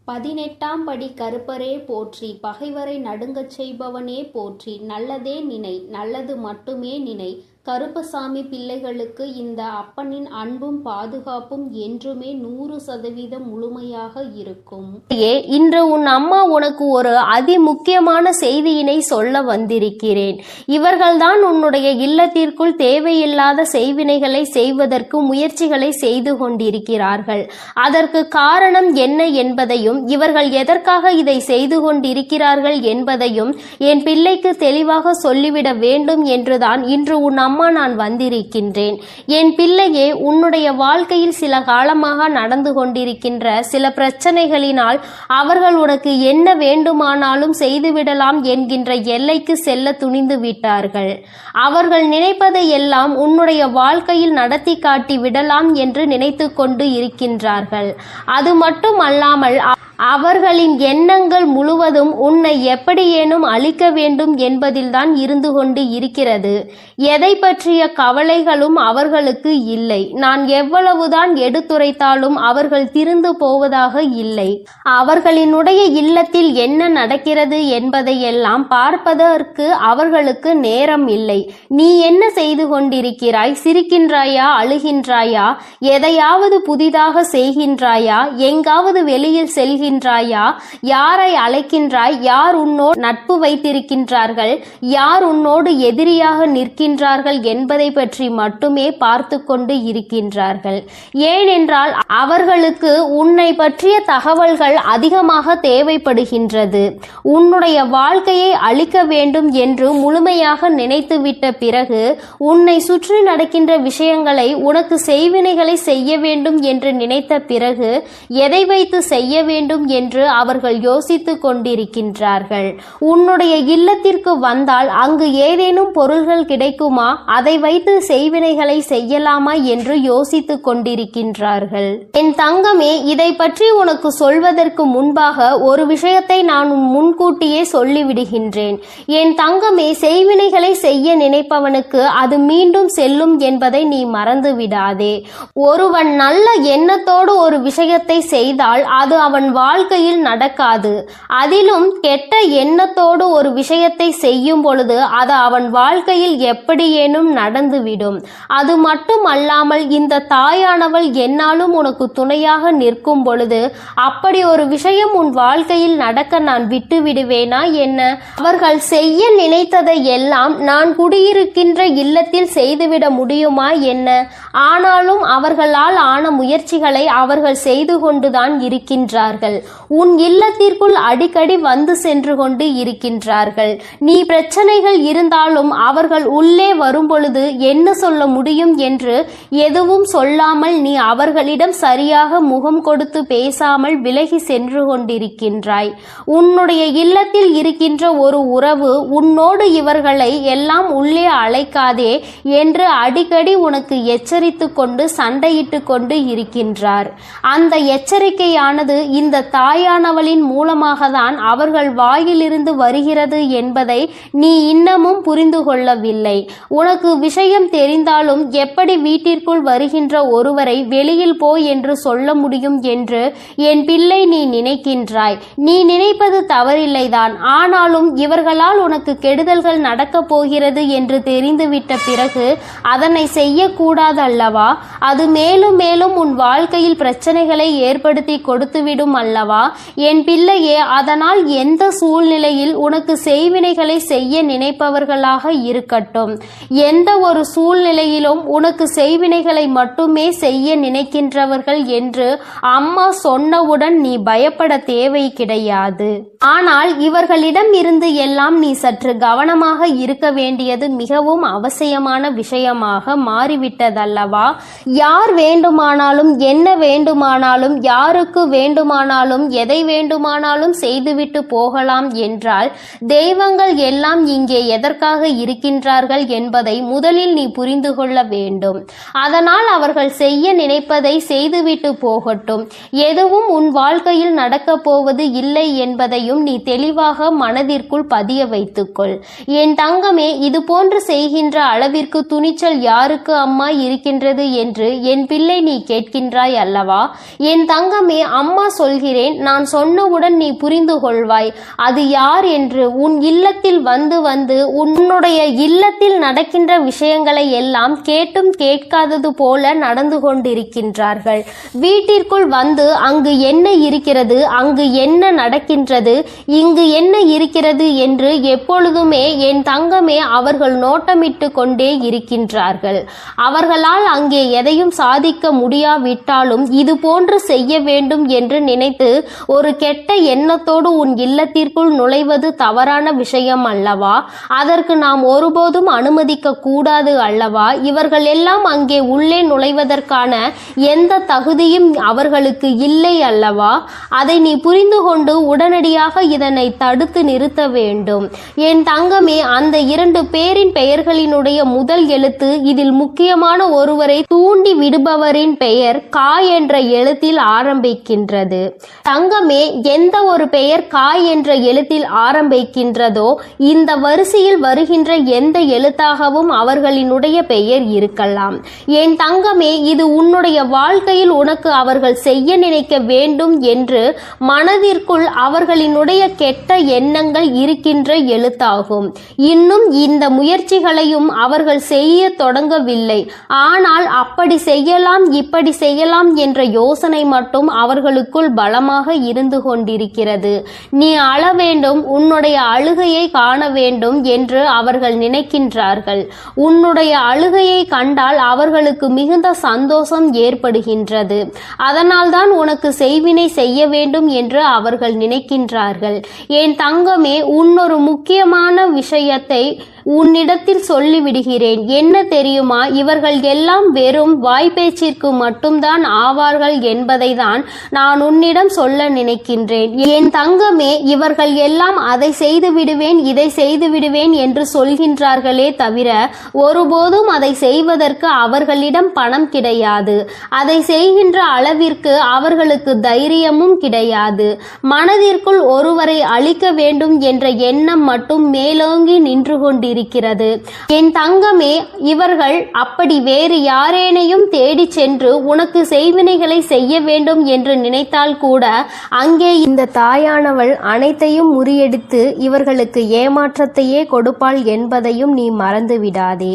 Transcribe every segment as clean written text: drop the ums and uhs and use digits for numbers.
18ஆம் படி கருப்பரே போற்றி, பகைவரை நடுங்கச் செய்பவனே போற்றி, நல்லதே நினை, நல்லது மட்டுமே நினை. கருப்பசாமி பிள்ளைகளுக்கு இந்த அப்பனின் அன்பும் பாதுகாப்பும் என்றுமே 100% முழுமையாக இருக்கும். இன்று உன் அம்மா உனக்கு ஒரு அதி முக்கியமான செய்தியினை சொல்ல வந்திருக்கிறேன். இவர்கள்தான் உன்னுடைய இல்லத்திற்குள் தேவையில்லாத செய்வினைகளை செய்வதற்கு முயற்சிகளை செய்து கொண்டிருக்கிறார்கள். அதற்கு காரணம் என்ன என்பதையும் இவர்கள் எதற்காக இதை செய்து கொண்டிருக்கிறார்கள் என்பதையும் என் பிள்ளைக்கு தெளிவாக சொல்லிவிட வேண்டும் என்றுதான் இன்று உன் அம்மா நான் வந்திருக்கின்றேன். என் பிள்ளையே, உன்னுடைய வாழ்க்கையில் சில காலமாக நடந்து கொண்டிருக்கின்ற சில பிரச்சனைகளினால் அவர்கள் உனக்கு என்ன வேண்டுமானாலும் செய்துவிடலாம் என்கின்ற எல்லைக்கு செல்ல துணிந்து விட்டார்கள். அவர்கள் நினைப்பதை எல்லாம் உன்னுடைய வாழ்க்கையில் நடத்தி காட்டி விடலாம் என்று நினைத்து கொண்டு இருக்கின்றார்கள். அது மட்டும் அல்லாமல் அவர்களின் எண்ணங்கள் முழுவதும் உன்னை எப்படியேனும் அழிக்க வேண்டும் என்பதில்தான் இருந்து கொண்டு இருக்கிறது. எதை பற்றிய கவலைகளும் அவர்களுக்கு இல்லை. நான் எவ்வளவுதான் எடுத்துரைத்தாலும் அவர்கள் திருந்து போவதாக இல்லை. அவர்களினுடைய இல்லத்தில் என்ன நடக்கிறது என்பதையெல்லாம் பார்ப்பதற்கு அவர்களுக்கு நேரம் இல்லை. நீ என்ன செய்து கொண்டிருக்கிறாய்? சிரிக்கின்றாயா? அழுகின்றாயா? எதையாவது புதிதாக செய்கின்றாயா? எங்காவது வெளியில் செல்கின்றாயா? யாரை அழைக்கின்றாய்? யார் உன்னோடு நட்பு வைத்திருக்கின்றார்கள்? யார் உன்னோடு எதிரியாக நிற்கின்றார்கள் என்பதை பற்றி மட்டுமே பார்த்து கொண்டு இருக்கின்றார்கள். ஏனென்றால் அவர்களுக்கு உன்னை பற்றிய தகவல்கள் அதிகமாக தேவைப்படுகின்றது. உன்னுடைய வாழ்க்கையை அழிக்க வேண்டும் என்று முழுமையாக நினைத்துவிட்ட பிறகு உன்னை சுற்றி நடக்கின்ற விஷயங்களை, உனக்கு செய்வினைகளை செய்ய வேண்டும் என்று நினைத்த பிறகு எதை வைத்து செய்ய வேண்டும் என்று அவர்கள் யோசித்துக் கொண்டிருக்கின்றார்கள். உன்னுடைய இல்லத்திற்கு வந்தால் அங்கு ஏதேனும் பொருள்கள் கிடைக்குமா, அதை வைத்து செய்வினைகளை செய்யலாமா என்று யோசித்துக் கொண்டிருக்கின்றார்கள். என் தங்கமே, இதை பற்றி உனக்கு சொல்வதற்கு முன்பாக ஒரு விஷயத்தை நான் முன்கூட்டியே சொல்லிவிடுகின்றேன். என் தங்கமே, செய்வினைகளை செய்ய நினைப்பவனுக்கு அது மீண்டும் செல்லும் என்பதை நீ மறந்து விடாதே. ஒருவன் நல்ல எண்ணத்தோடு ஒரு விஷயத்தை செய்தால் அது அவன் வாழ்க்கையில் நடக்காது. அதிலும் கெட்ட எண்ணத்தோடு ஒரு விஷயத்தை செய்யும் பொழுது அது அவன் வாழ்க்கையில் எப்படியேனும் நடந்துவிடும். அது மட்டும் அல்லாமல் இந்த தாயானவள் என்னாலும் உனக்கு துணையாக நிற்கும் பொழுது அப்படி ஒரு விஷயம் உன் வாழ்க்கையில் நடக்க நான் விட்டு விடுவேனா என்ன? அவர்கள் செய்ய நினைத்ததை எல்லாம் நான் குடியிருக்கின்ற இல்லத்தில் செய்துவிட முடியுமா என்ன? ஆனாலும் அவர்களால் ஆன முயற்சிகளை அவர்கள் செய்து கொண்டுதான் இருக்கின்றார்கள். உன் இல்லத்திற்குள் அடிக்கடி வந்து சென்று கொண்டு இருக்கின்றார்கள். நீ பிரச்சனைகள் இருந்தாலும் அவர்கள் உள்ளே வரும் பொழுது என்ன சொல்ல முடியும் என்று எதுவும் சொல்லாமல் நீ அவர்களிடம் சரியாக முகம் கொடுத்து பேசாமல் விலகி சென்று கொண்டிருக்கின்றாய். உன்னுடைய இல்லத்தில் இருக்கின்ற ஒரு உறவு உன்னோடு இவர்களை எல்லாம் உள்ளே அழைக்காதே என்று அடிக்கடி உனக்கு எச்சரித்து கொண்டு சண்டையிட்டு கொண்டு இருக்கின்றார். அந்த எச்சரிக்கையானது இந்த தாயானவளின் மூலமாக தான் அவர்கள் வாயிலிருந்து வருகிறது என்பதை நீ இன்னமும் புரிந்து கொள்ளவில்லை. உனக்கு விஷயம் தெரிந்தாலும் எப்படி வீட்டிற்குள் வருகின்ற ஒருவரை வெளியில் போ என்று சொல்ல முடியும் என்று என் பிள்ளை நீ நினைக்கின்றாய். நீ நினைப்பது தவறில்லைதான். ஆனாலும் இவர்களால் உனக்கு கெடுதல்கள் நடக்கப் போகிறது என்று தெரிந்துவிட்ட பிறகு அதனை செய்யக்கூடாது அல்லவா? அது மேலும் மேலும் உன் வாழ்க்கையில் பிரச்சனைகளை ஏற்படுத்தி கொடுத்துவிடும் அல்லவா? என் பிள்ளையே, அதனால் எந்த சூழ்நிலையில் உனக்கு செய்வினைகளை செய்ய நினைப்பவர்களாக இருக்கட்டும், எந்த ஒரு சூழ்நிலையிலும் உனக்கு செய்வினைகளை மட்டுமே செய்ய நினைக்கின்றவர்கள் என்று அம்மா சொன்னவுடன் நீ பயப்பட தேவை கிடையாது. ஆனால் இவர்களிடம் இருந்து எல்லாம் நீ சற்று கவனமாக இருக்க வேண்டியது மிகவும் அவசியமான விஷயமாக மாறிவிட்டதல்லவா? யார் வேண்டுமானாலும் என்ன வேண்டுமானாலும் யாருக்கு வேண்டுமானாலும் எதை வேண்டுமானாலும் செய்துவிட்டு போகலாம் என்றால் தெய்வங்கள் எல்லாம் இங்கே எதற்காக இருக்கின்றார்கள் என்பதை முதலில் நீ புரிந்து கொள்ள வேண்டும். அதனால் அவர்கள் செய்ய நினைப்பதை செய்துவிட்டு போகட்டும். எதுவும் உன் வாழ்க்கையில் நடக்கப் போவது இல்லை என்பதையும் நீ தெளிவாக மனதிற்குள் பதிய வைத்துக்கொள். என் தங்கமே, இது போன்று செய்கின்ற அளவிற்கு துணிச்சல் யாருக்கு அம்மா இருக்கின்றது என்று என் பிள்ளை நீ கேட்கின்றாய் அல்லவா? என் தங்கமே, அம்மா சொல்கிறேன், சொல்கிறேன். நான் சொன்னவுடன் நீ புரிந்து கொள்வாய் அது யார் என்று. உன் இல்லத்தில் வந்து உன்னுடைய இல்லத்தில் நடக்கின்ற விஷயங்களை எல்லாம் கேட்டும் கேட்காதது போல நடந்து கொண்டிருக்கின்றார்கள். வீட்டிற்குள் வந்து அங்கு என்ன இருக்கிறது, அங்கு என்ன நடக்கின்றது, இங்கு என்ன இருக்கிறது என்று எப்பொழுதுமே என் தங்கமே அவர்கள் நோட்டமிட்டு கொண்டே இருக்கின்றார்கள். அவர்களால் அங்கே எதையும் சாதிக்க முடியாவிட்டாலும் இது போன்று செய்ய வேண்டும் என்று நினைத்து ஒரு கெட்ட எண்ணத்தோடு உன் இல்லத்திற்குள் நுழைவது தவறான விஷயம் அல்லவா? அதற்கு நாம் ஒருபோதும் அனுமதிக்க கூடாது அல்லவா? இவர்கள் எல்லாம் அங்கே உள்ளே நுழைவதற்கான எந்த தகுதியும் அவர்களுக்கு இல்லை அல்லவா? அதை நீ புரிந்து கொண்டு உடனடியாக இதனை தடுத்து நிறுத்த வேண்டும். என் தங்கமே, அந்த 2 பேரின் பெயர்களினுடைய முதல் எழுத்து இதில் முக்கியமான ஒருவரை தூண்டி விடுபவரின் பெயர் கா என்ற எழுத்தில் ஆரம்பிக்கின்றது. தங்கமே, எந்த ஒரு பெயர் கா என்ற எழுத்தில் ஆரம்பிக்கின்றதோ இந்த வரிசையில் வருகின்ற எந்த எழுத்தாகவும் அவர்களினுடைய பெயர் இருக்கலாம். என் தங்கமே, இது உன்னுடைய வாழ்க்கையில் உனக்கு அவர்கள் செய்ய நினைக்க வேண்டும் என்று மனதிற்குள் அவர்களினுடைய கெட்ட எண்ணங்கள் இருக்கின்ற எழுத்தாகும். இன்னும் இந்த முயற்சிகளையும் அவர்கள் செய்ய தொடங்கவில்லை. ஆனால் அப்படி செய்யலாம் இப்படி செய்யலாம் என்ற யோசனை மட்டும் அவர்களுக்குள் பலமாக இருந்து கொண்டிருக்கிறது. நீ அழ வேண்டும், உன்னுடைய அழுகையை காண வேண்டும் என்று அவர்கள் நினைக்கின்றார்கள். உன்னுடைய அழுகையை கண்டால் அவர்களுக்கு மிகுந்த சந்தோஷம் ஏற்படுகின்றது. அதனால்தான் உனக்கு செய்வினை செய்ய வேண்டும் என்று அவர்கள் நினைக்கின்றார்கள். என் தங்கமே, உன்னொரு முக்கியமான விஷயத்தை உன்னிடத்தில் சொல்லிவிடுகிறேன். என்ன தெரியுமா? இவர்கள் எல்லாம் வெறும் வாய்ப்பேச்சிற்கு மட்டும்தான் ஆவார்கள் என்பதை தான் நான் உன்னிடம் சொல்ல நினைக்கின்றேன். என் தங்கமே, இவர்கள் எல்லாம் அதை செய்து விடுவேன் இதை செய்து விடுவேன் என்று சொல்கின்றார்களே தவிர ஒருபோதும் அதை செய்வதற்கு அவர்களிடம் பணம் கிடையாது. அதை செய்கின்ற அளவிற்கு அவர்களுக்கு தைரியமும் கிடையாது. மனதிற்குள் ஒருவரை அழிக்க வேண்டும் என்ற எண்ணம் மட்டும் மேலோங்கி நின்று கொண்டிருக்கிறது. என் தங்கமே, இவர்கள் அப்படி வேறு யாரேனையும் தேடி சென்று உனக்கு செய்வினைகளை செய்ய வேண்டும் என்று நினைத்தால் கூட அங்கே இந்த தாயானவள் அனைத்தையும் முறியடித்து இவர்களுக்கு ஏமாற்றத்தையே கொடுப்பாள் என்பதையும் நீ மறந்து விடாதே.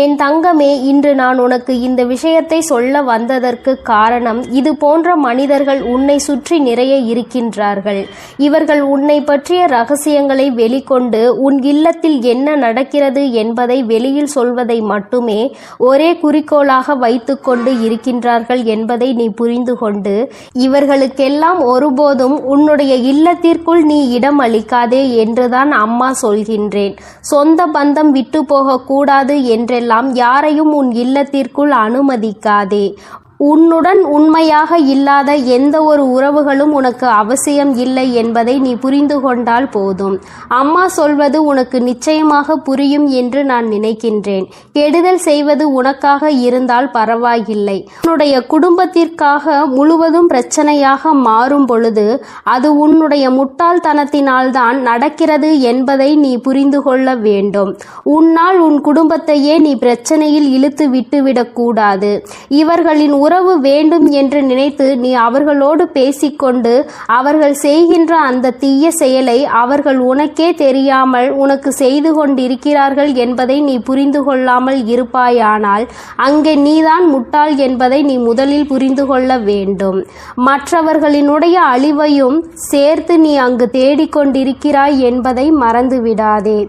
என் தங்கமே, இன்று நான் உனக்கு இந்த விஷயத்தை சொல்ல வந்ததற்கு காரணம், இது போன்ற மனிதர்கள் உன்னை சுற்றி நிறைய இருக்கின்றார்கள். இவர்கள் உன்னை பற்றிய ரகசியங்களை வெளிக்கொண்டு உன் இல்லத்தில் என்ன நடக்கிறது என்பதை வெளியில் சொல்வதை மட்டுமே ஒரே குறிக்கோளாக வைத்துக்கொண்டு இருக்கின்றார்கள் என்பதை நீ புரிந்து கொண்டு இவர்களுக்கெல்லாம் ஒருபோதும் உன்னுடைய இல்லத்திற்குள் நீ இடம் அளிக்காதே என்றுதான் அம்மா சொல்கின்றேன். சொந்த பந்தம் விட்டு போக கூடாது என்றெல்லாம் யாரையும் உன் இல்லத்திற்குள் அனுமதிக்காதே. உன்னுடன் உண்மையாக இல்லாத எந்த ஒரு உறவுகளும் உனக்கு அவசியம் இல்லை என்பதை நீ புரிந்து கொண்டால் போதும். அம்மா சொல்வது உனக்கு நிச்சயமாக புரியும் என்று நான் நினைக்கின்றேன். கெடுதல் செய்வது உனக்காக இருந்தால் பரவாயில்லை. உன்னுடைய குடும்பத்திற்காக முழுவதும் பிரச்சனையாக மாறும் பொழுது அது உன்னுடைய முட்டாள்தனத்தினால்தான் நடக்கிறது என்பதை நீ புரிந்து கொள்ள வேண்டும். உன்னால் உன் குடும்பத்தையே நீ பிரச்சனையில் இழுத்து விட்டுவிடக் கூடாது. இவர்களின் உறவு வேண்டும் என்று நினைத்து நீ அவர்களோடு பேசிக்கொண்டு அவர்கள் செய்கின்ற அந்த தீய செயலை அவர்கள் உனக்கே தெரியாமல் உனக்கு செய்து கொண்டிருக்கிறார்கள் என்பதை நீ புரிந்து கொள்ளாமல் இருப்பாயானால் அங்கே நீதான் முட்டாள் என்பதை நீ முதலில் புரிந்து கொள்ள வேண்டும். மற்றவர்களினுடைய அழிவையும் சேர்த்து நீ அங்கு தேடிக்கொண்டிருக்கிறாய் என்பதை மறந்துவிடாதே.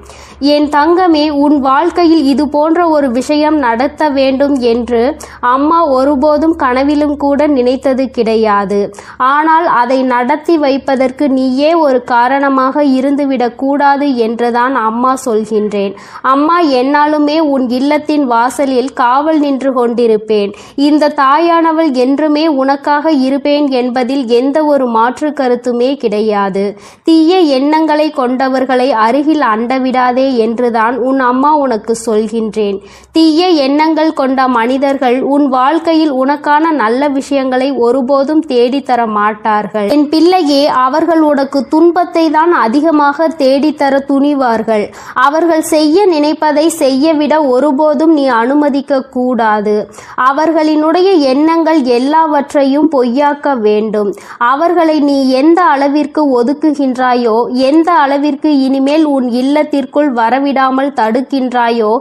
என் தங்கமே, உன் வாழ்க்கையில் இது போன்ற ஒரு விஷயம் நடத்த வேண்டும் என்று அம்மா ஒருபோதும் கனவிலும் கூட நினைத்தது கிடையாது. ஆனால் அதை நடத்தி வைப்பதற்கு நீயே ஒரு காரணமாக இருந்துவிடக் கூடாது என்றுதான் அம்மா சொல்கின்றேன். அம்மா என்னாலுமே உன் இல்லத்தின் வாசலில் காவல் நின்று கொண்டிருப்பேன். இந்த தாயானவள் என்றுமே உனக்காக இருப்பேன் என்பதில் எந்த ஒரு மாற்று கருத்துமே கிடையாது. தீய எண்ணங்களை கொண்டவர்களை அருகில் அண்டவிடாதே என்றுதான் உன் அம்மா உனக்கு சொல்கின்றேன். தீய எண்ணங்கள் கொண்ட மனிதர்கள் உன் வாழ்க்கையில் உனக்கான நல்ல விஷயங்களை ஒருபோதும் தேடித்தர மாட்டார்கள். என் பிள்ளையே, அவர்கள் உனக்கு துன்பத்தை தான் அதிகமாக தேடித்தர துணிவார்கள். அவர்கள் செய்ய நினைப்பதை செய்யவிட ஒருபோதும் நீ அனுமதிக்க கூடாது. அவர்களினுடைய எண்ணங்கள் எல்லாவற்றையும் பொய்யாக்க வேண்டும். அவர்களை நீ எந்த அளவிற்கு ஒதுக்குகின்றாயோ, எந்த அளவிற்கு இனிமேல் உன் இல்லத்திற்குள் வரவிடாமல் தடுக்கின்றாயோ,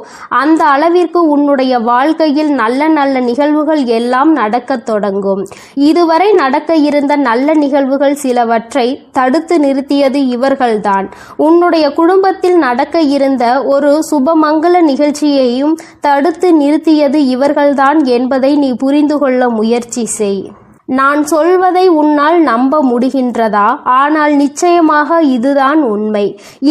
அந்த அளவிற்கு உன்னுடைய வாழ்க்கையில் நல்ல நல்ல நிகழ்வுகள் எல்லாம் நடக்கத் தொடங்கும். இதுவரை நடக்க இருந்த நல்ல நிகழ்வுகள் சிலவற்றை தடுத்து நிறுத்தியது இவர்கள்தான். உன்னுடைய குடும்பத்தில் நடக்க இருந்த ஒரு சுபமங்கல நிகழ்ச்சியையும் தடுத்து நிறுத்தியது இவர்கள்தான் என்பதை நீ புரிந்து கொள்ள முயற்சி செய். நான் சொல்வதை உன்னால் நம்ப முடிகின்றதா? ஆனால் நிச்சயமாக இதுதான் உண்மை.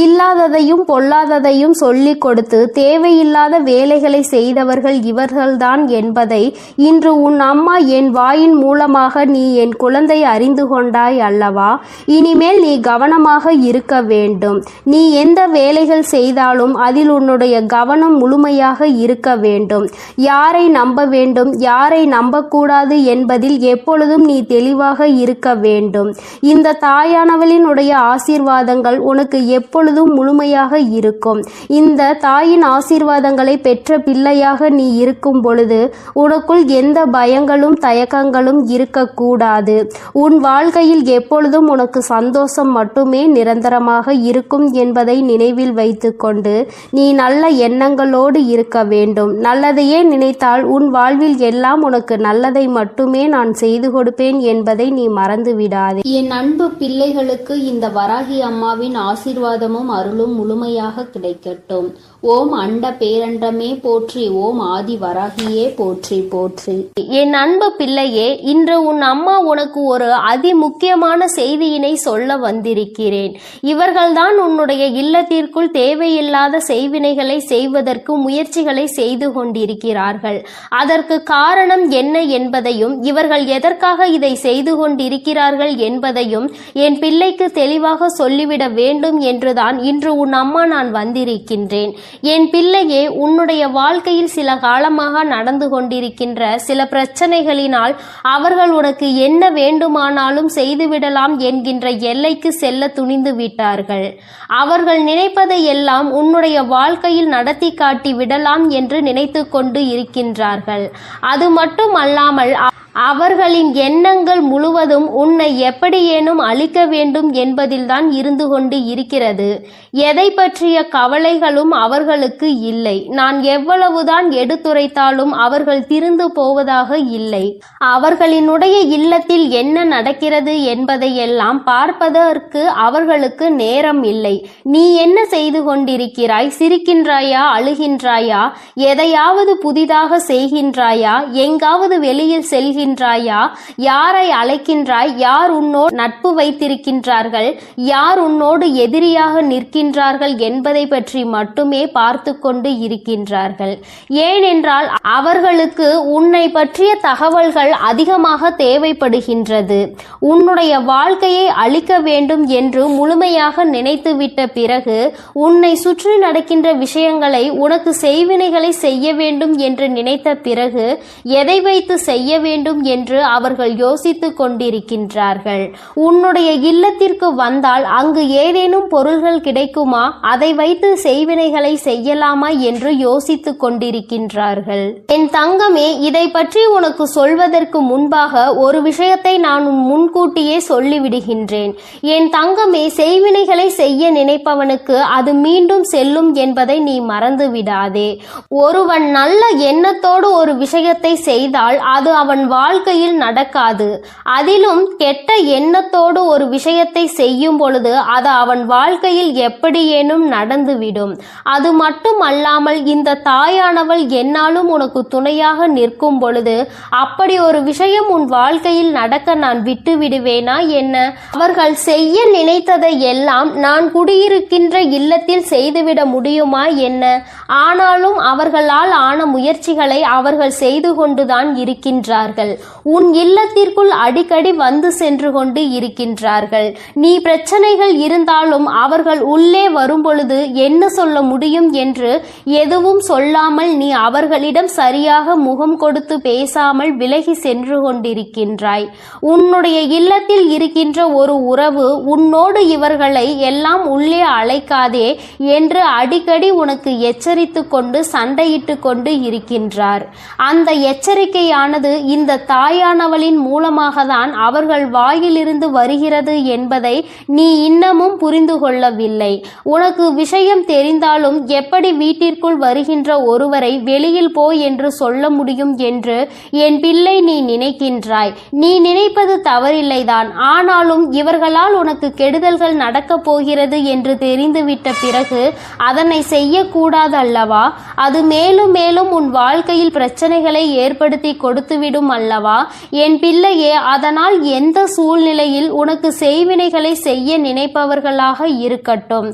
இல்லாததையும் பொல்லாததையும் சொல்லிக் கொடுத்து தேவையில்லாத வேலைகளை செய்தவர்கள் இவர்கள்தான் என்பதை இன்று உன் அம்மா என் வாயின் மூலமாக நீ என் குழந்தை அறிந்து கொண்டாய் அல்லவா? இனிமேல் நீ கவனமாக இருக்க வேண்டும். நீ எந்த வேலைகள் செய்தாலும் அதில் உன்னுடைய கவனம் முழுமையாக இருக்க வேண்டும். யாரை நம்ப வேண்டும், யாரை நம்பக்கூடாது என்பதில் எப்பொழுதும் நீ தெளிவாக இருக்க வேண்டும். இந்த தாயானவளினுடைய ஆசீர்வாதங்கள் உனக்கு எப்பொழுதும் முழுமையாக இருக்கும். இந்த தாயின் ஆசீர்வாதங்களை பெற்ற பிள்ளையாக நீ இருக்கும் பொழுது உனக்குள் எந்த பயங்களும் தயக்கங்களும் இருக்கக்கூடாது. உன் வாழ்க்கையில் எப்பொழுதும் உனக்கு சந்தோஷம் மட்டுமே நிரந்தரமாக இருக்கும் என்பதை நினைவில் வைத்துக்கொண்டு நீ நல்ல எண்ணங்களோடு இருக்க வேண்டும். நல்லதையே நினைத்தால் உன் வாழ்வில் எல்லாம் உனக்கு நல்லதை மட்டுமே நான் செய்து கொடுப்பேன் என்பதை நீ மறந்து விடாதே. என் அன்பு பிள்ளைகளுக்கு இந்த வராகி அம்மாவின் ஆசீர்வாதமும் அருளும் முழுமையாக கிடைக்கட்டும். ஓம் அண்ட பேரண்டமே போற்றி, ஓம் ஆதி வராகியே போற்றி போற்றி. என் அன்பு பிள்ளையே, இன்று உன் அம்மா உனக்கு ஒரு அதி முக்கியமான செய்தியினை சொல்ல வந்திருக்கிறேன். இவர்கள்தான் உன்னுடைய இல்லத்திற்குள் தேவையில்லாத செய்வினைகளை செய்வதற்கு முயற்சிகளை செய்து கொண்டிருக்கிறார்கள். அதற்கு காரணம் என்ன என்பதையும் இவர்கள் எதற்காக இதை செய்து கொண்டிருக்கிறார்கள் என்பதையும் என் பிள்ளைக்கு தெளிவாக சொல்லிவிட வேண்டும் என்றுதான் இன்று உன் அம்மா நான் வந்திருக்கின்றேன். என் பிள்ளையே, உன்னுடைய வாழ்க்கையில் சில காலமாக நடந்து கொண்டிருக்கின்ற சில பிரச்சனைகளினால் அவர்கள் உனக்கு என்ன வேண்டுமானாலும் செய்துவிடலாம் என்கின்ற எல்லைக்கு செல்ல துணிந்து விட்டார்கள். அவர்கள் நினைப்பதை எல்லாம் உன்னுடைய வாழ்க்கையில் நடத்தி காட்டி விடலாம் என்று நினைத்து கொண்டு இருக்கின்றார்கள். அது மட்டும் அல்லாமல் அவர்களின் எண்ணங்கள் முழுவதும் உன்னை எப்படியேனும் அழிக்க வேண்டும் என்பதில்தான் இருந்து கொண்டு இருக்கிறது. எதை பற்றிய கவலைகளும் அவர்களுக்கு இல்லை. நான் எவ்வளவுதான் எடுத்துரைத்தாலும் அவர்கள் திருந்து போவதாக இல்லை. அவர்களினுடைய இல்லத்தில் என்ன நடக்கிறது என்பதையெல்லாம் பார்ப்பதற்கு அவர்களுக்கு நேரம் இல்லை. நீ என்ன செய்து கொண்டிருக்கிறாய்? சிரிக்கின்றாயா? அழுகின்றாயா? எதையாவது புதிதாக செய்கின்றாயா? எங்காவது வெளியில் செல்கின்றாயா? யாரை அழைக்கின்றாய்? யார் உன்னோடு நட்பு வைத்திருக்கின்றார்கள்? யார் உன்னோடு எதிரியாக நிற்கின்றார்கள் என்பதை பற்றி மட்டுமே பார்த்து கொண்டு இருக்கின்றார்கள். ஏனென்றால் அவர்களுக்கு உன்னை பற்றிய தகவல்கள் அதிகமாக தேவைப்படுகின்றது. உன்னுடைய வாழ்க்கையை அழிக்க வேண்டும் என்று முழுமையாக நினைத்துவிட்ட பிறகு உன்னை சுற்றி நடக்கின்ற விஷயங்களை, உனக்கு செய்வினைகளை செய்ய வேண்டும் என்று நினைத்த பிறகு எதை வைத்து செய்ய வேண்டும் என்று அவர்கள் யோசித்துக் கொண்டிருக்கின்றார்கள். உன்னுடைய இல்லத்திற்கு வந்தால் அங்கு ஏதேனும் பொருள்கள் கிடைக்குமா, அதை வைத்து செய்வினைகளை செய்யலாமா என்று யோசித்துக் கொண்டிருக்கின்றார்கள். என் தங்கமே, இதை பற்றி உனக்கு சொல்வதற்கு முன்பாக ஒரு விஷயத்தை நான் முன்கூட்டியே சொல்லிவிடுகின்றேன். என் தங்கமே, செய்வினைகளை செய்ய நினைப்பவனுக்கு அது மீண்டும் செல்லும் என்பதை நீ மறந்து விடாதே. ஒருவன் நல்ல எண்ணத்தோடு ஒரு விஷயத்தை செய்தால் அது அவன் வாழ்க்கையில் நடக்காது. அதிலும் கெட்ட எண்ணத்தோடு ஒரு விஷயத்தை செய்யும் பொழுது அது அவன் வாழ்க்கையில் எப்படியேனும் நடந்துவிடும். அது மட்டும் அல்லாமல் இந்த தாயானவள் என்னாலும் உனக்கு துணையாக நிற்கும் பொழுது அப்படி ஒரு விஷயம் உன் வாழ்க்கையில் நடக்க நான் விட்டு விடுவேனா என்ன? அவர்கள் செய்ய நினைத்ததை எல்லாம் நான் குடியிருக்கின்ற இல்லத்தில் செய்துவிட முடியுமா என்ன? ஆனாலும் அவர்களால் ஆன முயற்சிகளை அவர்கள் செய்து கொண்டுதான் இருக்கின்றார்கள். இருக்கின்றார்கள். உன் இல்லத்திற்குள் அடிக்கடி வந்து சென்று கொண்டு இருக்கின்றார்கள். நீ பிரச்சனைகள் இருந்தாலும் அவர்கள் உள்ளே வரும்பொழுது என்ன சொல்ல முடியும் என்று எதுவும் சொல்லாமல் நீ அவர்களிடம் சரியாக முகம் கொடுத்து பேசாமல் விலகி சென்று கொண்டிருக்கின்றாய். உன்னுடைய இல்லத்தில் இருக்கின்ற ஒரு உறவு உன்னோடு இவர்களை எல்லாம் உள்ளே அழைக்காதே என்று அடிக்கடி உனக்கு எச்சரித்து கொண்டு சண்டையிட்டு கொண்டு இருக்கின்றார். அந்த எச்சரிக்கையானது இந்த தாயானவளின் மூலமாக தான் அவர்கள் வாயிலிருந்து வருகிறது என்பதை நீ இன்னமும் புரிந்து கொள்ளவில்லை. உனக்கு விஷயம் தெரிந்தாலும் எப்படி வீட்டிற்குள் வருகின்ற ஒருவரை வெளியில் போ என்று சொல்ல முடியும் என்று என் பிள்ளை நீ நினைக்கின்றாய். நீ நினைப்பது தவறில்லைதான். ஆனாலும் இவர்களால் உனக்கு கெடுதல்கள் நடக்கப் போகிறது என்று தெரிந்துவிட்ட பிறகு அதனை செய்யக்கூடாது அல்லவா? அது மேலும் மேலும் உன் வாழ்க்கையில் பிரச்சனைகளை ஏற்படுத்தி கொடுத்துவிடும் அல்லவா? என் பிள்ளையே, அதனால் எந்த சூழ்நிலையில் உனக்கு செய்வினைகளை செய்ய நினைப்பவர்களாக இருக்கட்டும்,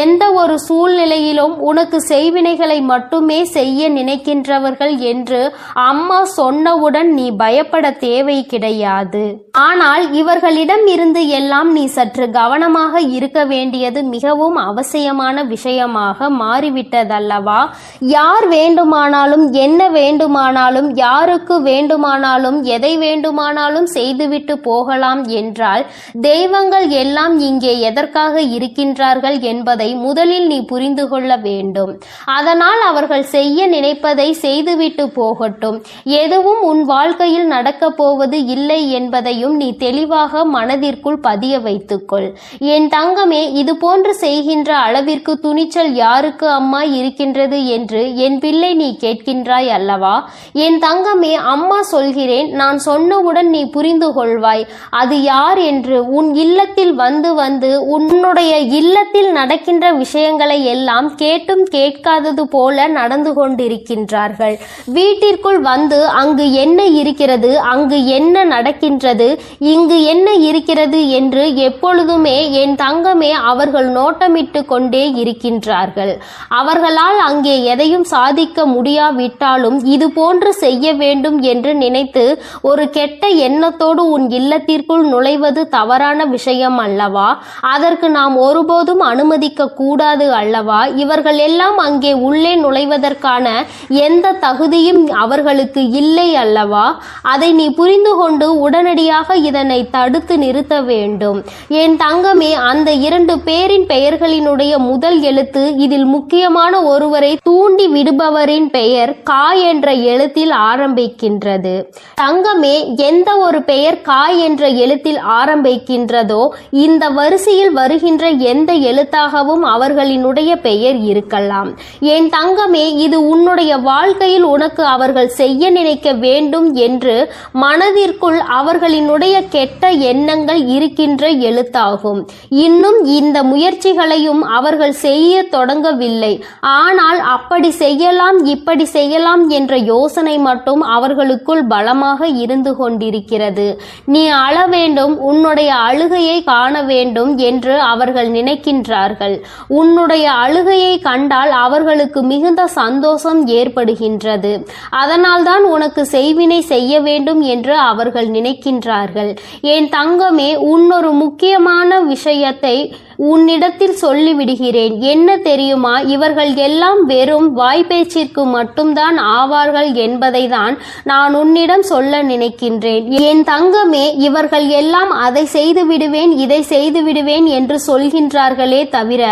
எந்த ஒரு சூழ்நிலையிலும் உனக்கு செய்வினைகளை மட்டுமே செய்ய நினைக்கின்றவர்கள் என்று அம்மா சொன்னவுடன் நீ பயப்பட தேவை கிடையாது. ஆனால் இவர்களிடம் இருந்து எல்லாம் நீ சற்று கவனமாக இருக்க வேண்டியது மிகவும் அவசியமான விஷயமாக மாறிவிட்டதல்லவா? யார் வேண்டுமானாலும் என்ன வேண்டுமானாலும் யாருக்கு வேண்டுமானாலும் எதை வேண்டுமானாலும் செய்துவிட்டு போகலாம் என்றால் தெய்வங்கள் எல்லாம் இங்கே எதற்காக இருக்கின்றார்கள் என்பதை முதலில் நீ புரிந்து கொள்ள வேண்டும். அதனால் அவர்கள் செய்ய நினைப்பதை செய்துவிட்டு போகட்டும். எதுவும் உன் வாழ்க்கையில் நடக்கப் போவது இல்லை என்பதையும் நீ தெளிவாக மனதிற்குள் பதிய வைத்துக்கொள். என் தங்கமே, இது போன்று செய்கின்ற அளவிற்கு துணிச்சல் யாருக்கு அம்மா இருக்கின்றது என்று என் பிள்ளை நீ கேட்கின்றாய் அல்லவா? என் தங்கமே, அம்மா சொல்கிறேன், நான் சொன்னவுடன் நீ புரிந்து கொள்வாய் அது யார் என்று. உன் இல்லத்தில் வந்து வந்து உன்னுடைய இல்லத்தில் நடக்கின்ற விஷயங்களை எல்லாம் கேட்டும் கேட்காதது போல நடந்து கொண்டிருக்கின்றார்கள். வீட்டிற்குள் வந்து அங்கு என்ன இருக்கிறது, அங்கு என்ன நடக்கின்றது, இங்கு என்ன இருக்கிறது என்று எப்பொழுதுமே என் தங்கமே அவர்கள் நோட்டமிட்டு கொண்டே இருக்கின்றார்கள். அவர்களால் அங்கே எதையும் சாதிக்க முடியாவிட்டாலும் இது போன்று செய்ய வேண்டும் என்று நினைத்து ஒரு கெட்ட எண்ணத்தோடு உன் இல்லத்திற்குள் நுழைவது தவறான விஷயம் அல்லவா? அதற்கு நாம் ஒருபோதும் அனுமதிக்க கூடாது அல்லவா? இவர்கள் எல்லாம் அங்கே உள்ளே நுழைவதற்கான எந்த தகுதியும் அவர்களுக்கு இல்லை அல்லவா? அதை நீ புரிந்து கொண்டு உடனடியாக இதனை தடுத்து நிறுத்த வேண்டும். என் தங்கமே, அந்த 2 பேரின் பெயர்களினுடைய முதல் எழுத்து இதில் முக்கியமான ஒருவரை தூண்டி விடுபவரின் பெயர் கா என்ற எழுத்தில் ஆரம்பிக்கின்றது. தங்கமே, எந்த ஒரு பெயர் கா என்ற எழுத்தில் ஆரம்பிக்கின்றதோ இந்த வரிசையில் வருகின்ற எந்த எழுத்தாகவும் அவர்களினுடைய பெயர் இருக்கலாம். என் தங்கமே, இது உன்னுடைய வாழ்க்கையில் உனக்கு அவர்கள் செய்ய நினைக்க வேண்டும் என்று மனதிற்குள் அவர்களினுடைய கெட்ட எண்ணங்கள் இருக்கின்ற எழுத்தாகும். இன்னும் இந்த முயற்சிகளையும் அவர்கள் செய்ய தொடங்கவில்லை. ஆனால் அப்படி செய்யலாம் இப்படி செய்யலாம் என்ற யோசனை மட்டும் அவர்களுக்குள் பலமாக இருந்து கொண்டிருக்கிறது. நீ அழ வேண்டும், உன்னுடைய அழுகையை காண வேண்டும் என்று அவர்கள் நினைக்கின்றார்கள். உன்னுடைய அழுகையை கண்டால் அவர்களுக்கு மிகுந்த சந்தோஷம் ஏற்படுகின்றது. அதனால்தான் உனக்கு செய்வினை செய்ய வேண்டும் என்று அவர்கள் நினைக்கின்றார்கள். என் தங்கமே, உன்னொரு முக்கியமான விஷயத்தை உன்னிடத்தில் சொல்லிவிடுகிறேன். என்ன தெரியுமா? இவர்கள் எல்லாம் வெறும் வாய்ப்பேச்சிற்கு மட்டும்தான் ஆவார்கள் என்பதை தான் நான் உன்னிடம் சொல்ல நினைக்கின்றேன். என் தங்கமே, இவர்கள் எல்லாம் அதை செய்து விடுவேன் இதை செய்து விடுவேன் என்று சொல்கின்றார்களே தவிர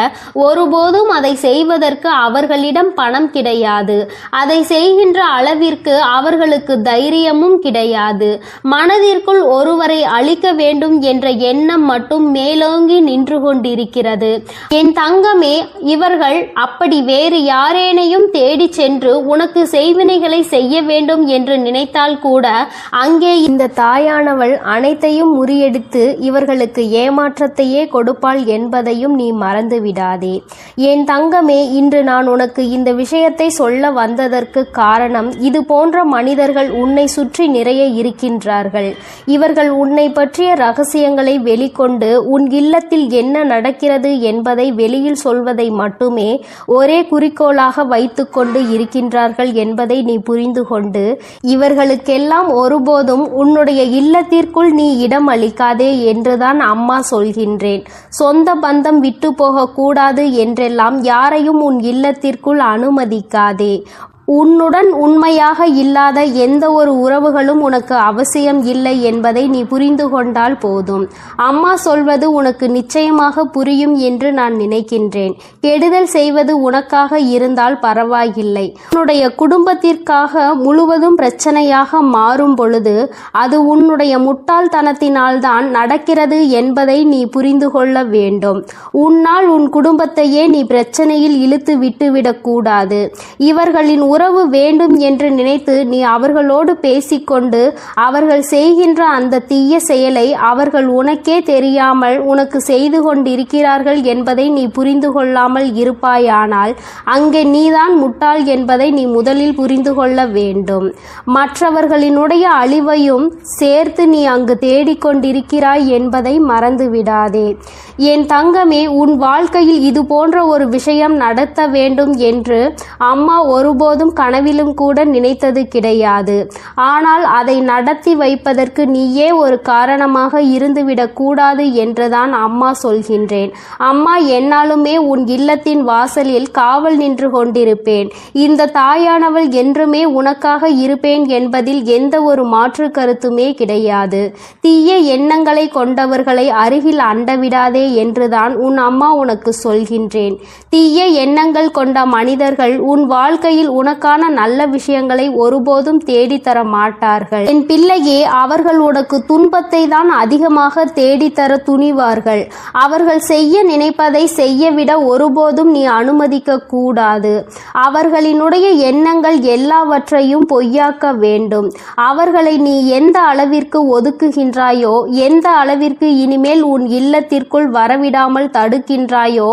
ஒருபோதும் அதை செய்வதற்கு அவர்களிடம் பணம் கிடையாது. அதை செய்கின்ற அளவிற்கு அவர்களுக்கு தைரியமும் கிடையாது. மனதிற்குள் ஒருவரை அழிக்க வேண்டும் என்ற எண்ணம் மட்டும் மேலோங்கி நின்று கொண்டிருக்கிறது. என் தங்கமே, இவர்கள் அப்படி வேறு யாரேனையும் தேடி சென்று உனக்கு செய்வினைகளை செய்ய வேண்டும் என்று நினைத்தால் கூட அங்கே இந்த தாயானவள் அனைத்தையும் முறியடித்து இவர்களுக்கு ஏமாற்றத்தையே கொடுப்பாள் என்பதையும் நீ மறந்து விடாதே. என் தங்கமே, இன்று நான் உனக்கு இந்த விஷயத்தை சொல்ல வந்ததற்கு காரணம், இது போன்ற மனிதர்கள் உன்னை சுற்றி நிறைய இருக்கின்றார்கள். இவர்கள் உன்னை பற்றிய ரகசியங்களை வெளிக்கொண்டு உன் இல்லத்தில் என்ன நடக்கிறது என்பதை வெளியில் சொல்வதை மட்டுமே ஒரே குறிக்கோளாக வைத்துக்கொண்டு இருக்கின்றார்கள் என்பதை நீ புரிந்து கொண்டு இவர்களுக்கெல்லாம் ஒருபோதும் உன்னுடைய இல்லத்திற்குள் நீ இடம் அளிக்காதே என்றுதான் அம்மா சொல்கின்றேன். சொந்த பந்தம் விட்டு போகக்கூடாது என்றெல்லாம் யாரையும் உன் இல்லத்திற்குள் அனுமதிக்காதே. உன்னுடன் உண்மையாக இல்லாத எந்த ஒரு உறவுகளும் உனக்கு அவசியம் இல்லை என்பதை நீ புரிந்து கொண்டால் போதும். அம்மா சொல்வது உனக்கு நிச்சயமாக புரியும் என்று நான் நினைக்கின்றேன். கெடுதல் செய்வது உனக்காக இருந்தால் பரவாயில்லை. உன்னுடைய குடும்பத்திற்காக முழுவதும் பிரச்சனையாக மாறும் பொழுது அது உன்னுடைய முட்டாள்தனத்தினால்தான் நடக்கிறது என்பதை நீ புரிந்து கொள்ள வேண்டும். உன்னால் உன் குடும்பத்தையே நீ பிரச்சனையில் இழுத்து விட்டுவிடக் கூடாது. இவர்களின் உறவு வேண்டும் என்று நினைத்து நீ அவர்களோடு பேசிக்கொண்டு அவர்கள் செய்கின்ற அந்த தீய செயலை அவர்கள் உனக்கே தெரியாமல் உனக்கு செய்து கொண்டிருக்கிறார்கள் என்பதை நீ புரிந்து கொள்ளாமல் இருப்பாயானால் அங்கே நீதான் முட்டாள் என்பதை நீ முதலில் புரிந்து கொள்ள வேண்டும். மற்றவர்களினுடைய அழிவையும் சேர்த்து நீ அங்கு தேடிக்கொண்டிருக்கிறாய் என்பதை மறந்துவிடாதே. என் தங்கமே, உன் வாழ்க்கையில் இது போன்ற ஒரு விஷயம் நடத்த வேண்டும் என்று அம்மா ஒருபோதும் கனவிலும் கூட நினைத்தது கிடையாது. ஆனால் அதை நடத்தி வைப்பதற்கு நீயே ஒரு காரணமாக இருந்துவிடக் கூடாது என்றுதான் அம்மா சொல்கின்றேன். அம்மா என்னாலுமே உன் இல்லத்தின் வாசலில் காவல் நின்று கொண்டிருப்பேன். இந்த தாயானவள் என்றுமே உனக்காக இருப்பேன் என்பதில் எந்த ஒரு மாற்று கருத்துமே கிடையாது. தீய எண்ணங்களை கொண்டவர்களை அருகில் அண்டவிடாதே என்றுதான் உன் அம்மா உனக்கு சொல்கின்றேன். தீய எண்ணங்கள் கொண்ட மனிதர்கள் உன் வாழ்க்கையில் உனக்கான நல்ல விஷயங்களை ஒருபோதும் தேடித்தர மாட்டார்கள். என் பிள்ளையே, அவர்கள் உனக்கு துன்பத்தை தான் அதிகமாக தேடித்தர துணிவார்கள். அவர்கள் செய்ய நினைப்பதை செய்யவிட ஒருபோதும் நீ அனுமதிக்க கூடாது. அவர்களினுடைய எண்ணங்கள் எல்லாவற்றையும் பொய்யாக்க வேண்டும். அவர்களை நீ எந்த அளவிற்கு ஒதுக்குகின்றாயோ, எந்த அளவிற்கு இனிமேல் உன் இல்லத்திற்குள் வரவிடாமல் தடுக்கின்றாயோ,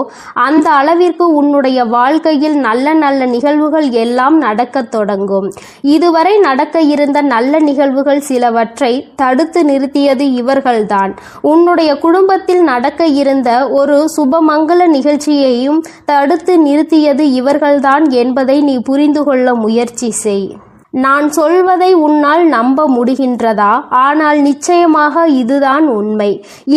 அந்த அளவிற்கு உன்னுடைய வாழ்க்கையில் நல்ல நல்ல நிகழ்வுகள் எல்லாம் நடக்கத் தொடங்கும். இதுவரை நடக்க இருந்த நல்ல நிகழ்வுகள் சிலவற்றை தடுத்து நிறுத்தியது இவர்கள்தான். உன்னுடைய குடும்பத்தில் நடக்க இருந்த ஒரு சுபமங்கல நிகழ்ச்சியையும் தடுத்து நிறுத்தியது இவர்கள்தான் என்பதை நீ புரிந்து கொள்ள முயற்சி செய். நான் சொல்வதை உன்னால் நம்ப முடிகின்றதா? ஆனால் நிச்சயமாக இதுதான் உண்மை.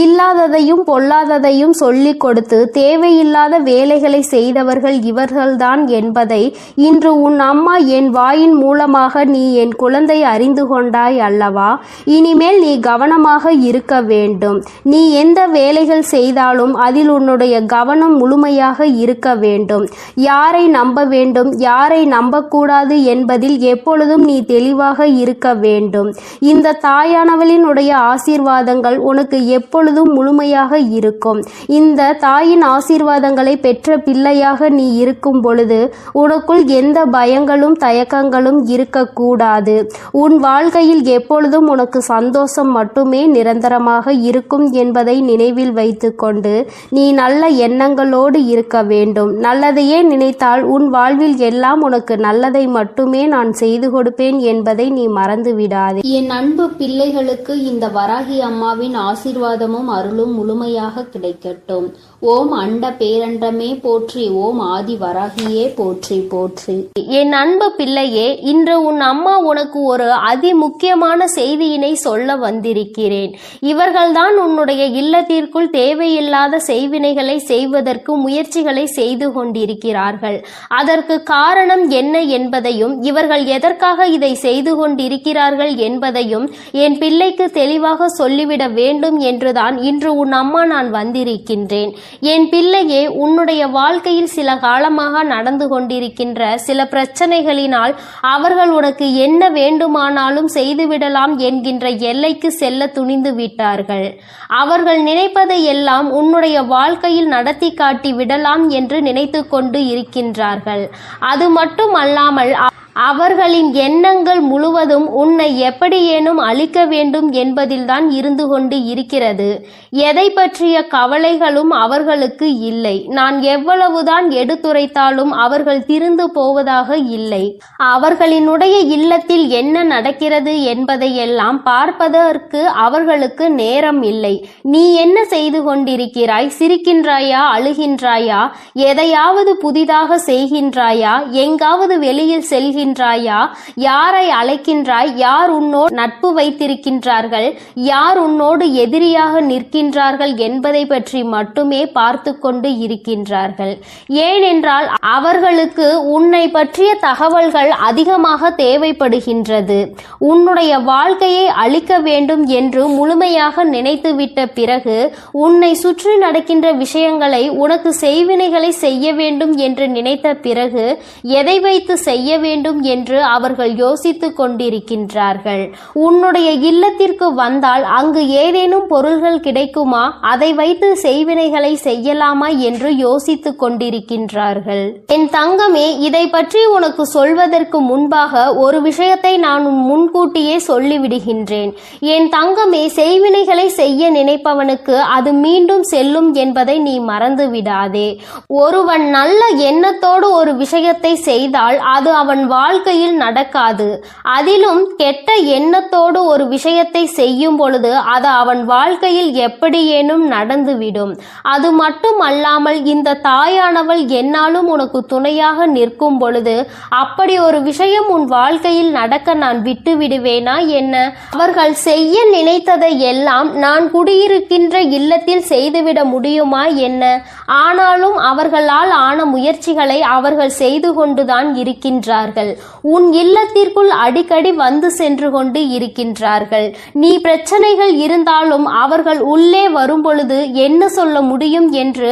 இல்லாததையும் பொல்லாததையும் சொல்லிக் கொடுத்து தேவையில்லாத வேலைகளை செய்தவர்கள் இவர்கள்தான் என்பதை இன்று உன் அம்மா என் வாயின் மூலமாக நீ என் குழந்தை அறிந்து கொண்டாய் அல்லவா? இனிமேல் நீ கவனமாக இருக்க வேண்டும். நீ எந்த வேலைகள் செய்தாலும் அதில் உன்னுடைய கவனம் முழுமையாக இருக்க வேண்டும். யாரை நம்ப வேண்டும், யாரை நம்பக்கூடாது என்பதில் எப்பொழுதும் நீ தெளிவாக இருக்க வேண்டும். இந்த தாயானவளினுடைய ஆசீர்வாதங்கள் உனக்கு எப்பொழுதும் முழுமையாக இருக்கும். இந்த தாயின் ஆசீர்வாதங்களை பெற்ற பிள்ளையாக நீ இருக்கும் பொழுது உனக்குள் எந்த பயங்களும் தயக்கங்களும் இருக்கக்கூடாது. உன் வாழ்க்கையில் எப்பொழுதும் உனக்கு சந்தோஷம் மட்டுமே நிரந்தரமாக இருக்கும் என்பதை நினைவில் வைத்துக்கொண்டு நீ நல்ல எண்ணங்களோடு இருக்க வேண்டும். நல்லதையே நினைத்தால் உன் வாழ்வில் எல்லாம் உனக்கு நல்லதை மட்டுமே நான் செய்து கொடுப்பேன் என்பதை நீ மறந்து விடாதே. என் அன்பு பிள்ளைகளுக்கு இந்த வராகி அம்மாவின் ஆசீர்வாதமும் அருளும் முழுமையாக கிடைக்கட்டும். ஓம் அண்ட பேரண்டமே போற்றி, ஓம் ஆதி வராகியே போற்றி போற்றி. என் அன்பு பிள்ளையே, இன்று உன் அம்மா உனக்கு ஒரு அதி முக்கியமான செய்தியினை சொல்ல வந்திருக்கிறேன். இவர்கள்தான் உன்னுடைய இல்லத்திற்குள் தேவையில்லாத செய்வினைகளை செய்வதற்கு முயற்சிகளை செய்து கொண்டிருக்கிறார்கள். அதற்கு காரணம் என்ன என்பதையும் இவர்கள் எதற்காக இதை செய்து கொண்டிருக்கிறார்கள் என்பதையும் என் பிள்ளைக்கு தெளிவாக சொல்லிவிட வேண்டும் என்றுதான் இன்று உன் அம்மா நான் வந்திருக்கின்றேன். என் பிள்ளையே, உன்னுடைய வாழ்க்கையில் சில காலமாக நடந்து கொண்டிருக்கின்ற சில பிரச்சனைகளினால் அவர்கள் உனக்கு என்ன வேண்டுமானாலும் செய்துவிடலாம் என்கின்ற எல்லைக்கு செல்ல துணிந்து விட்டார்கள். அவர்கள் நினைப்பதை எல்லாம் உன்னுடைய வாழ்க்கையில் நடத்தி காட்டி விடலாம் என்று நினைத்து கொண்டு இருக்கின்றார்கள். அது மட்டும் அல்லாமல் அவர்களின் எண்ணங்கள் முழுவதும் உன்னை எப்படியேனும் அழிக்க வேண்டும் என்பதில்தான் இருந்து கொண்டு இருக்கிறது. எதை பற்றிய கவலைகளும் அவர்களுக்கு இல்லை. நான் எவ்வளவுதான் எடுத்துரைத்தாலும் அவர்கள் திருந்து போவதாக இல்லை. அவர்களினுடைய இல்லத்தில் என்ன நடக்கிறது என்பதையெல்லாம் பார்ப்பதற்கு அவர்களுக்கு நேரம் இல்லை. நீ என்ன செய்து கொண்டிருக்கிறாய்? சிரிக்கின்றாயா? அழுகின்றாயா? எதையாவது புதிதாக செய்கின்றாயா? எங்காவது வெளியில் செல்கின்றாயா? யாரை அழைக்கின்றாய்? யார் உன்னோடு நட்பு வைத்திருக்கின்றார்கள்? யார் உன்னோடு எதிரியாக நிற்கின்றார்கள் என்பதை பற்றி மட்டுமே பார்த்து கொண்டு இருக்கின்றார்கள். ஏனென்றால் அவர்களுக்கு உன்னை பற்றிய தகவல்கள் அதிகமாக தேவைப்படுகின்றது. உன்னுடைய வாழ்க்கையை அழிக்க வேண்டும் என்று முழுமையாக நினைத்துவிட்ட பிறகு உன்னை சுற்றி நடக்கின்ற விஷயங்களை, உனக்கு செய்வினைகளை செய்ய வேண்டும் என்று நினைத்த பிறகு எதை வைத்து செய்ய வேண்டும் என்று அவர்கள் யோசித்துக் கொண்டிருக்கின்றார்கள். உன்னுடைய இல்லத்திற்கு வந்தால் அங்கு ஏதேனும் பொருள்கள் கிடைக்குமா, அதை வைத்து செய்வினைகளை செய்யலாமா என்று யோசித்துக் கொண்டிருக்கின்றார்கள். என் தங்கமே, இதை பற்றி உனக்கு சொல்வதற்கு முன்பாக ஒரு விஷயத்தை நான் முன்கூட்டியே சொல்லிவிடுகின்றேன். என் தங்கமே, செய்வினைகளை செய்ய நினைப்பவனுக்கு அது மீண்டும் செல்லும் என்பதை நீ மறந்து விடாதே. ஒருவன் நல்ல எண்ணத்தோடு ஒரு விஷயத்தை செய்தால் அது அவன் வாழ்க்கையில் நடக்காது. அதிலும் கெட்ட எண்ணத்தோடு ஒரு விஷயத்தை செய்யும் பொழுது அது அவன் வாழ்க்கையில் எப்படியேனும் நடந்துவிடும். அது மட்டும் அல்லாமல் இந்த தாயானவள் என்னாலும் உனக்கு துணையாக நிற்கும் பொழுது அப்படி ஒரு விஷயம் உன் வாழ்க்கையில் நடக்க நான் விட்டு விடுவேனா என்ன? அவர்கள் செய்ய நினைத்ததை எல்லாம் நான் குடியிருக்கின்ற இல்லத்தில் செய்துவிட முடியுமா என்ன? ஆனாலும் அவர்களால் ஆன முயற்சிகளை அவர்கள் செய்து கொண்டுதான் இருக்கின்றார்கள். உன் இல்லத்திற்குள் அடிக்கடி வந்து சென்று கொண்டு இருக்கின்றார்கள். நீ பிரச்சனைகள் இருந்தாலும் அவர்கள் உள்ளே வரும்பொழுது என்ன சொல்ல முடியும் என்று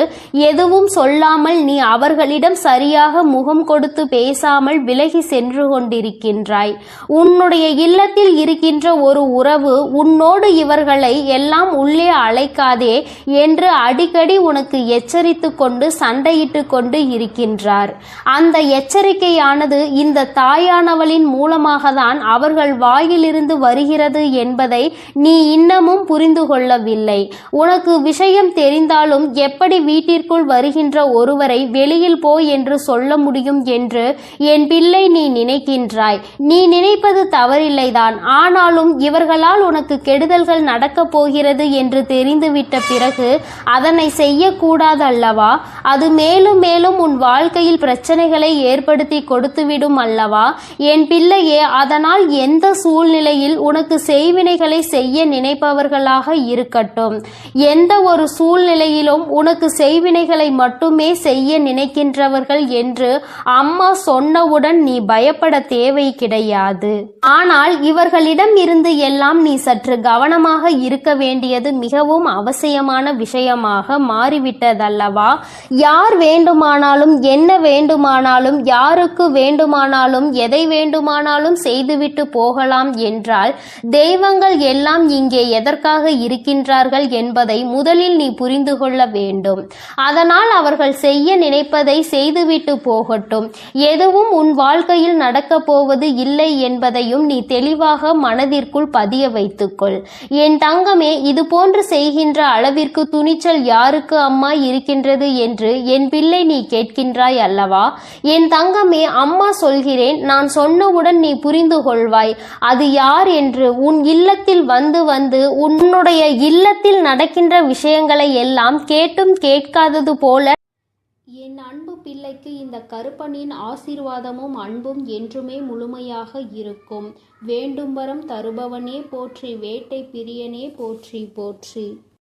எதுவும் சொல்லாமல் நீ அவர்களிடம் சரியாக முகம் கொடுத்து பேசாமல் விலகி சென்று கொண்டிருக்கின்றாய். உன்னுடைய இல்லத்தில் இருக்கின்ற ஒரு உறவு உன்னோடு இவர்களை எல்லாம் உள்ளே அழைக்காதே என்று அடிக்கடி உனக்கு எச்சரித்து கொண்டு சண்டையிட்டு கொண்டு இருக்கின்றார். அந்த எச்சரிக்கையானது இந்த தாயானவளின் மூலமாக தான் அவர்கள் வாயிலிருந்து வருகிறது என்பதை நீ இன்னமும் புரிந்து கொள்ளவில்லை. உனக்கு விஷயம் தெரிந்தாலும் எப்படி வீட்டிற்குள் வருகின்ற ஒருவரை வெளியில் போ என்று சொல்ல முடியும் என்று என் பிள்ளை நீ நினைக்கின்றாய். நீ நினைப்பது தவறில்லைதான். ஆனாலும் இவர்களால் உனக்கு கெடுதல்கள் நடக்கப் போகிறது என்று தெரிந்துவிட்ட பிறகு அதனை செய்யக்கூடாதல்லவா? அது மேலும் மேலும் உன் வாழ்க்கையில் பிரச்சனைகளை ஏற்படுத்தி கொடுத்துவிடும் அல்லவா? என் பிள்ளையே, அதனால் எந்த சூழ்நிலையில் உனக்கு செய்வினைகளை செய்ய நினைப்பவர்களாக இருக்கட்டும், எந்த ஒரு சூழ்நிலையிலும் உனக்கு செய்வினைகளை மட்டுமே செய்ய நினைக்கின்றவர்கள் என்று அம்மா சொன்னவுடன் நீ பயப்பட தேவை கிடையாது. ஆனால் இவர்களிடம் இருந்து எல்லாம் நீ சற்று கவனமாக இருக்க வேண்டியது மிகவும் அவசியமான விஷயமாக மாறிவிட்டதல்லவா? யார் வேண்டுமானாலும் என்ன வேண்டுமானாலும் யாருக்கு வேண்டுமானாலும் எதை வேண்டுமானாலும் செய்துவிட்டு போகலாம் என்றால் தெய்வங்கள் எல்லாம் இங்கே எதற்காக இருக்கின்றார்கள் என்பதை முதலில் நீ புரிந்து கொள்ள வேண்டும். அதனால் அவர்கள் செய்ய நினைப்பதை செய்துவிட்டு போகட்டும். எதுவும் உன் வாழ்க்கையில் நடக்கப் போவது இல்லை என்பதையும் நீ தெளிவாக மனதிற்குள் பதிய வைத்துக்கொள். என் தங்கமே, இது போன்று செய்கின்ற அளவிற்கு துணிச்சல் யாருக்கு அம்மா இருக்கின்றது என்று என் பிள்ளை நீ கேட்கின்றாய் அல்லவா? என் தங்கமே, அம்மா சொல்கிறேன், நான் சொன்னவுடன் நீ புரிந்து கொள்வாய் அது யார் என்று. உன் இல்லத்தில் வந்து வந்து உன்னுடைய இல்லத்தில் நடக்கின்ற விஷயங்களை எல்லாம் கேட்டும் கேட்காதது போல என் அன்பு பிள்ளைக்கு இந்த கருப்பனின் ஆசீர்வாதமும் அன்பும் என்றுமே முழுமையாக இருக்கும். வேண்டும் வரம் தருபவனே போற்றி, வேட்டை பிரியனே போற்றி போற்றி.